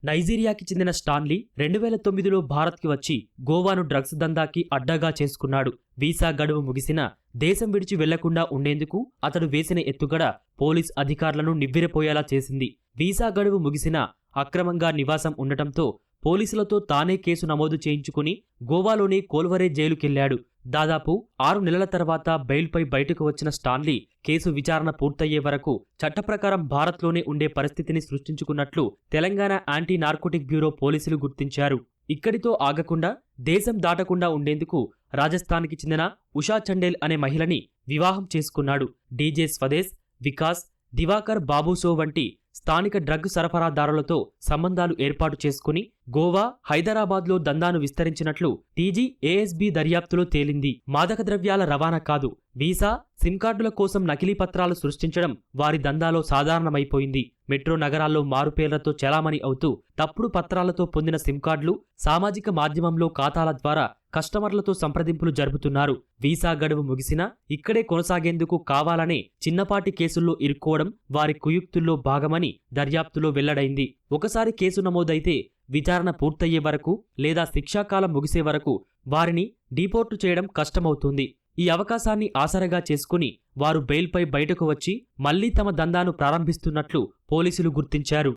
నైజీరియాకి చెందిన స్టాన్లీ 2009లో భారత్కి వచ్చి గోవాను డ్రగ్స్ దందాకి అడ్డాగా చేసుకున్నాడు. వీసా గడువు ముగిసినా దేశం విడిచి వెళ్లకుండా ఉండేందుకు అతడు వేసిన ఎత్తుగడ పోలీస్ అధికారులను నివ్వెరపోయేలా చేసింది. వీసా గడువు ముగిసినా అక్రమంగా నివాసం ఉండటంతో పోలీసులతో తానే కేసు నమోదు చేయించుకుని గోవాలోని కోల్వరే జైలుకెళ్లాడు. దాదాపు 6 నెలల తర్వాత బెయిల్పై బయటకు వచ్చిన స్టాన్లీ కేసు విచారణ పూర్తయ్యే వరకు చట్టప్రకారం భారత్లోనే ఉండే పరిస్థితిని సృష్టించుకున్నట్లు తెలంగాణ యాంటీ నార్కోటిక్ బ్యూరో పోలీసులు గుర్తించారు. ఇక్కడితో ఆగకుండా దేశం దాటకుండా ఉండేందుకు రాజస్థాన్కి చెందిన ఉషా చండేల్ అనే మహిళని వివాహం చేసుకున్నాడు. డీజే స్వదేశ్, వికాస్, దివాకర్ బాబూసో వంటి స్థానిక డ్రగ్ సరఫరాదారులతో సంబంధాలు ఏర్పాటు చేసుకుని గోవా, హైదరాబాద్లో దందాను విస్తరించినట్లు టీజీ ఏఎస్బీ దర్యాప్తులో తేలింది. మాదక ద్రవ్యాల రవాణా కాదు, వీసా, సిమ్ కార్డుల కోసం నకిలీ పత్రాలు సృష్టించడం వారి దందాలో సాధారణమైపోయింది. మెట్రో నగరాల్లో మారుపేర్లతో చలామణి అవుతూ తప్పుడు పత్రాలతో పొందిన సిమ్ కార్డులు సామాజిక మాధ్యమంలో ఖాతాల ద్వారా కస్టమర్లతో సంప్రదింపులు జరుపుతున్నారు. వీసా గడువు ముగిసినా ఇక్కడే కొనసాగేందుకు కావాలనే చిన్నపాటి కేసుల్లో ఇరుక్కోవడం వారి కుయుక్తుల్లో భాగమని దర్యాప్తులో వెల్లడైంది. ఒకసారి కేసు నమోదైతే విచారణ పూర్తయ్యే వరకు లేదా శిక్షాకాలం ముగిసే వరకు వారిని డీపోర్టు చేయడం కష్టమవుతుంది. ఈ అవకాశాన్ని ఆసరగా చేసుకుని వారు బెయిల్పై బయటకు వచ్చి మళ్లీ తమ దందాను ప్రారంభిస్తున్నట్లు పోలీసులు గుర్తించారు.